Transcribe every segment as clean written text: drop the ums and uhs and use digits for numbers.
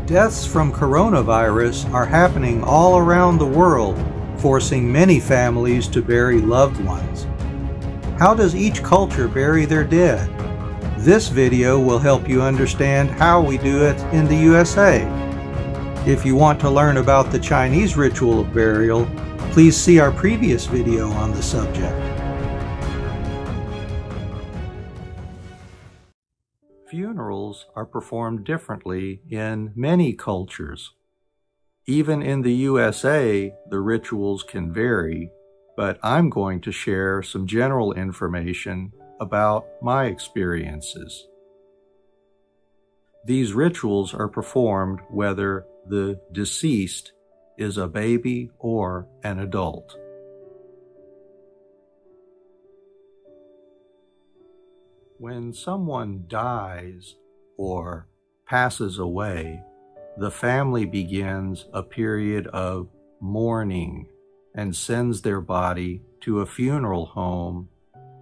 Deaths from coronavirus are happening all around the world, forcing many families to bury loved ones. How does each culture bury their dead? This video will help you understand how we do it in the USA. If you want to learn about the Chinese ritual of burial, please see our previous video on the subject. Funerals are performed differently in many cultures. Even in the USA, the rituals can vary, but I'm going to share some general information about my experiences. These rituals are performed whether the deceased is a baby or an adult. When someone dies or passes away, the family begins a period of mourning and sends their body to a funeral home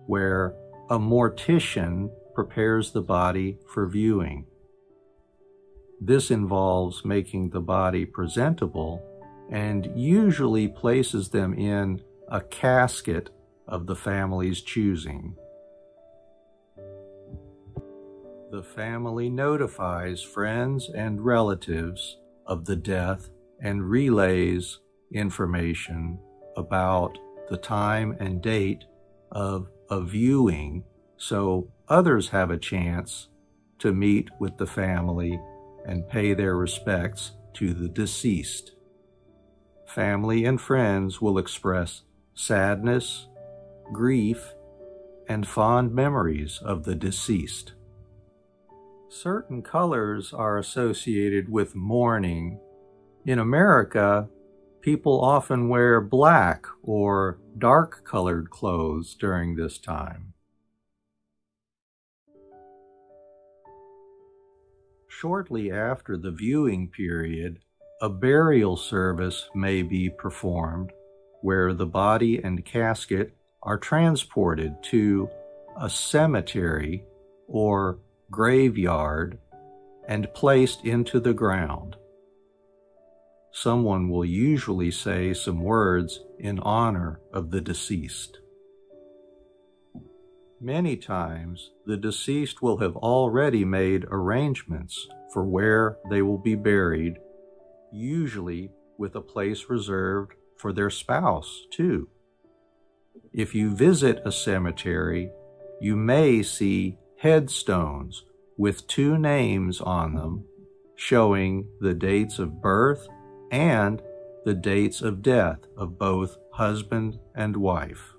where a mortician prepares the body for viewing. This involves making the body presentable and usually places them in a casket of the family's choosing. The family notifies friends and relatives of the death and relays information about the time and date of a viewing so others have a chance to meet with the family and pay their respects to the deceased. Family and friends will express sadness, grief, and fond memories of the deceased. Certain colors are associated with mourning. In America, people often wear black or dark-colored clothes during this time. Shortly after the viewing period, a burial service may be performed where the body and casket are transported to a cemetery or graveyard and placed into the ground. Someone will usually say some words in honor of the deceased. Many times, the deceased will have already made arrangements for where they will be buried, usually with a place reserved for their spouse, too. If you visit a cemetery, you may see headstones with two names on them showing the dates of birth and the dates of death of both husband and wife.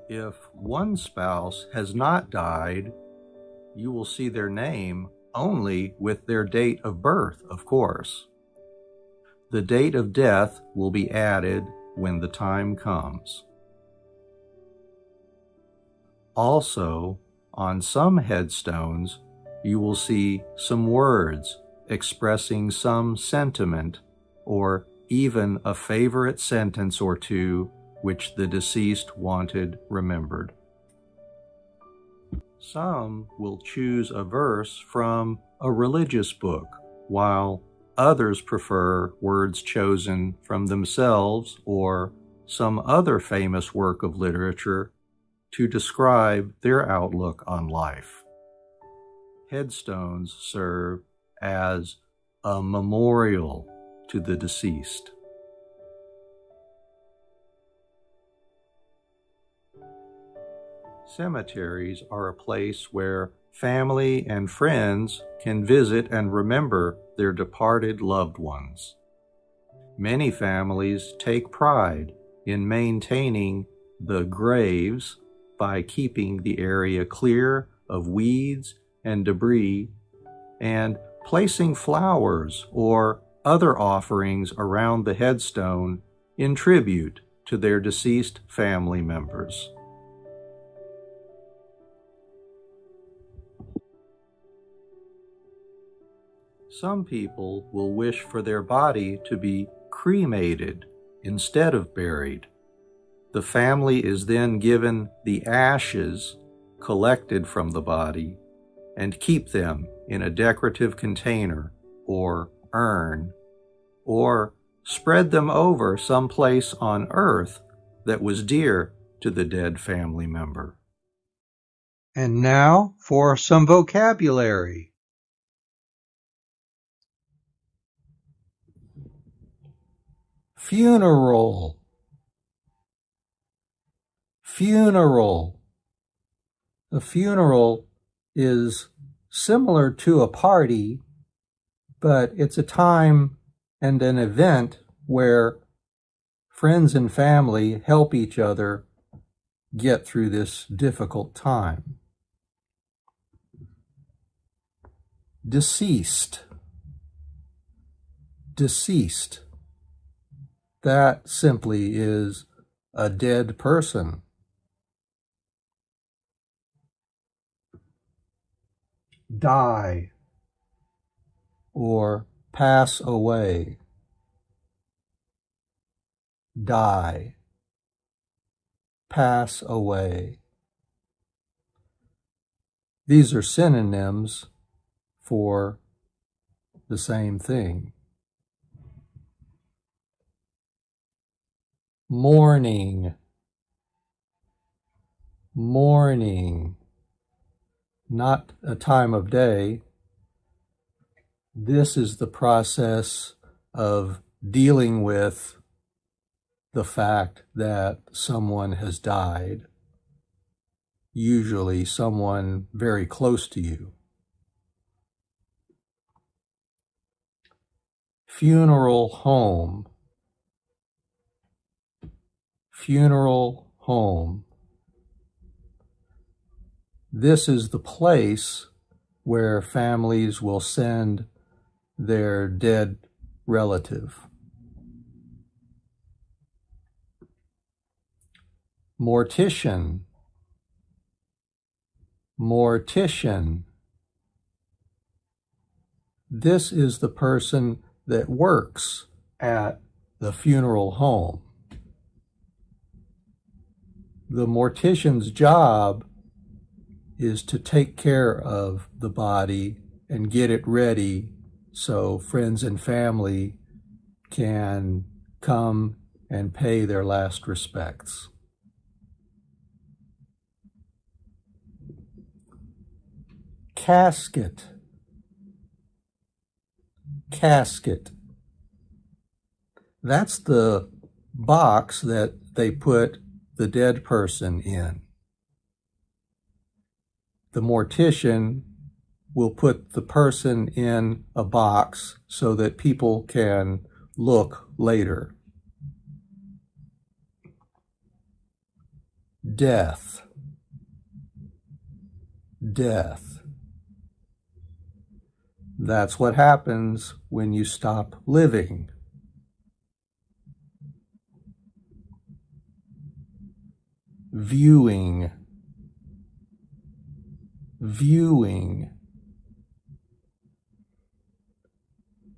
If one spouse has not died, you will see their name only with their date of birth, of course. The date of death will be added when the time comes. Also, on some headstones, you will see some words expressing some sentiment or even a favorite sentence or two which the deceased wanted remembered. Some will choose a verse from a religious book, while others prefer words chosen from themselves or some other famous work of literature to describe their outlook on life. Headstones serve as a memorial to the deceased. Cemeteries are a place where family and friends can visit and remember their departed loved ones. Many families take pride in maintaining the graves by keeping the area clear of weeds and debris and placing flowers or other offerings around the headstone in tribute to their deceased family members. Some people will wish for their body to be cremated instead of buried. The family is then given the ashes collected from the body and keep them in a decorative container or urn, or spread them over some place on earth that was dear to the dead family member. And now for some vocabulary. Funeral. Funeral. A funeral is similar to a party, but it's a time and an event where friends and family help each other get through this difficult time. Deceased. Deceased. That simply is a dead person. Die or pass away. Die. Pass away. These are synonyms for the same thing. Mourning. Mourning. Not a time of day. This is the process of dealing with the fact that someone has died, usually someone very close to you. Funeral home. Funeral home. This is the place where families will send their dead relative. Mortician. Mortician. This is the person that works at the funeral home. The mortician's job is to take care of the body and get it ready so friends and family can come and pay their last respects. Casket. Casket. That's the box that they put the dead person in. The mortician will put the person in a box so that people can look later. Death. Death. That's what happens when you stop living. Viewing. Viewing.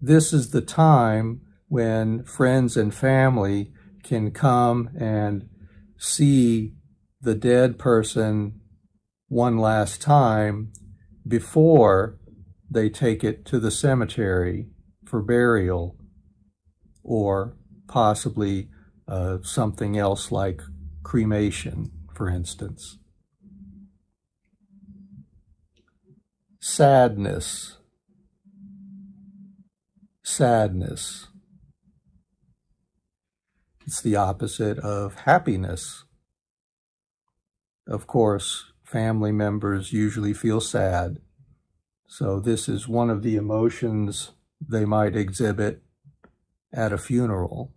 This is the time when friends and family can come and see the dead person one last time before they take it to the cemetery for burial, or possibly something else like cremation, for instance. Sadness. Sadness. It's the opposite of happiness. Of course, family members usually feel sad, so this is one of the emotions they might exhibit at a funeral.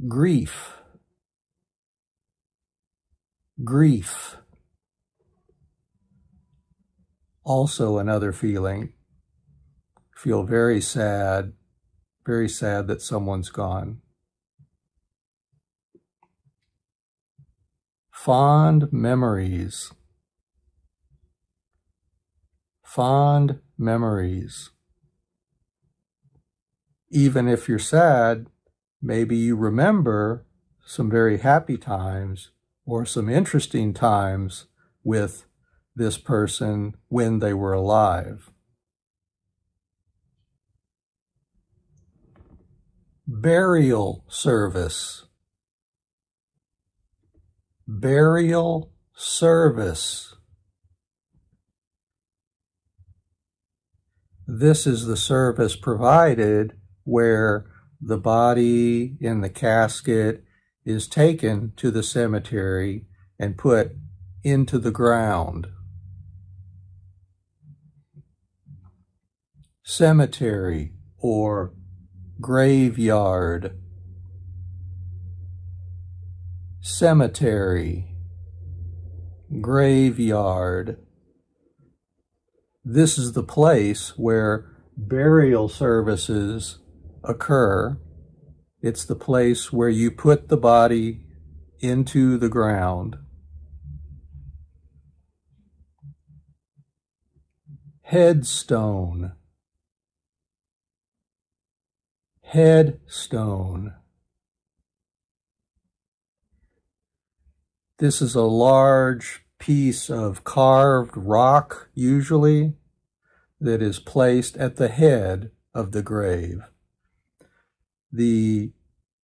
Grief. Grief. Also another feeling. Feel very sad that someone's gone. Fond memories. Fond memories. Even if you're sad, maybe you remember some very happy times or some interesting times with this person when they were alive. Burial service. Burial service. This is the service provided where the body in the casket is taken to the cemetery and put into the ground. Cemetery or graveyard. Cemetery, graveyard. This is the place where burial services occur. It's the place where you put the body into the ground. Headstone. Headstone. This is a large piece of carved rock, usually, that is placed at the head of the grave. The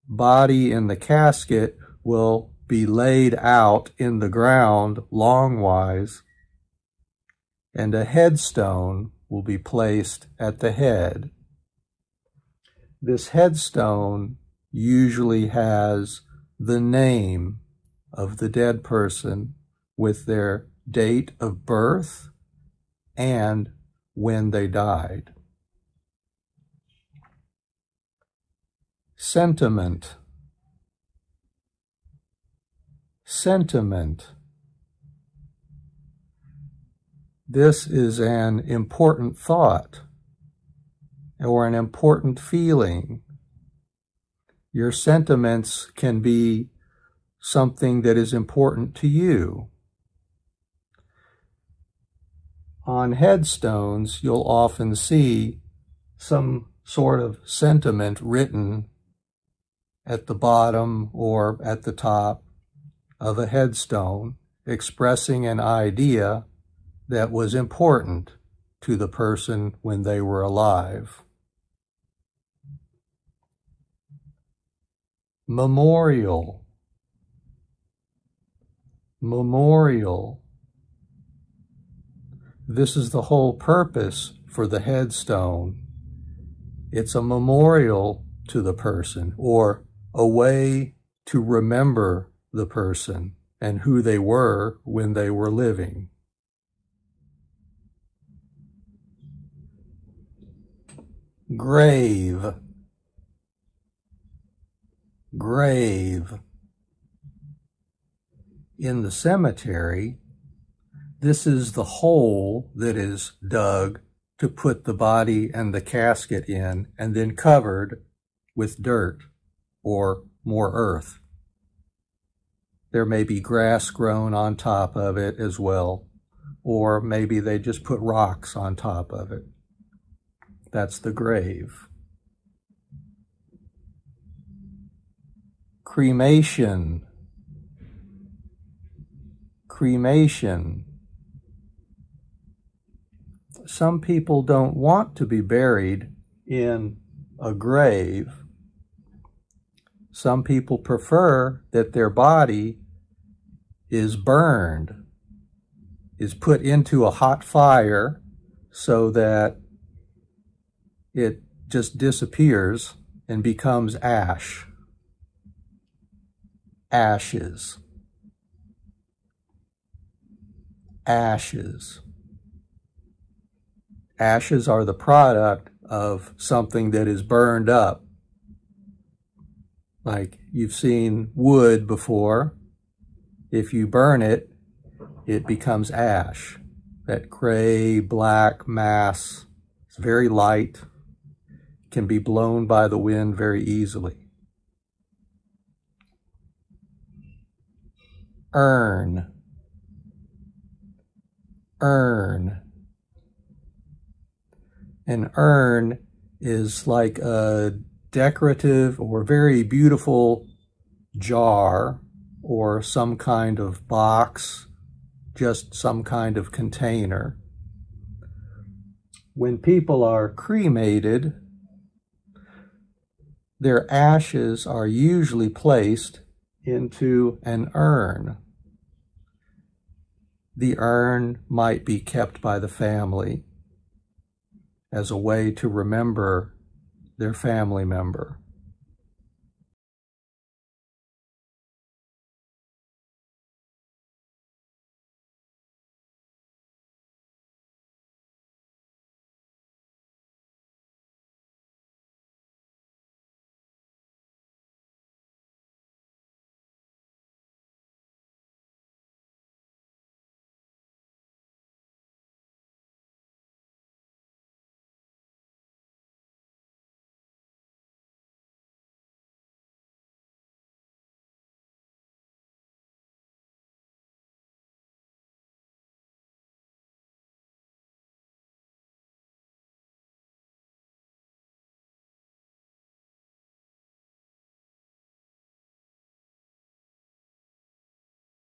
body in the casket will be laid out in the ground longwise, and a headstone will be placed at the head. This headstone usually has the name of the dead person with their date of birth and when they died. Sentiment. Sentiment. This is an important thought or an important feeling. Your sentiments can be something that is important to you. On headstones, you'll often see some sort of sentiment written at the bottom or at the top of a headstone, expressing an idea that was important to the person when they were alive. Memorial. Memorial. This is the whole purpose for the headstone. It's a memorial to the person, or a way to remember the person and who they were when they were living. Grave. Grave. In the cemetery, this is the hole that is dug to put the body and the casket in, and then covered with dirt or more earth. There may be grass grown on top of it as well, or maybe they just put rocks on top of it. That's the grave. Cremation. Cremation. Some people don't want to be buried in a grave. Some people prefer that their body is burned, is put into a hot fire so that it just disappears and becomes ash. Ashes. Ashes. Ashes are the product of something that is burned up. Like you've seen wood before. If you burn it, it becomes ash. That gray, black mass. It's very light. Can be blown by the wind very easily. Urn. Urn. An urn is like a decorative or very beautiful jar or some kind of box, just some kind of container. When people are cremated, their ashes are usually placed into an urn. The urn might be kept by the family as a way to remember their family member.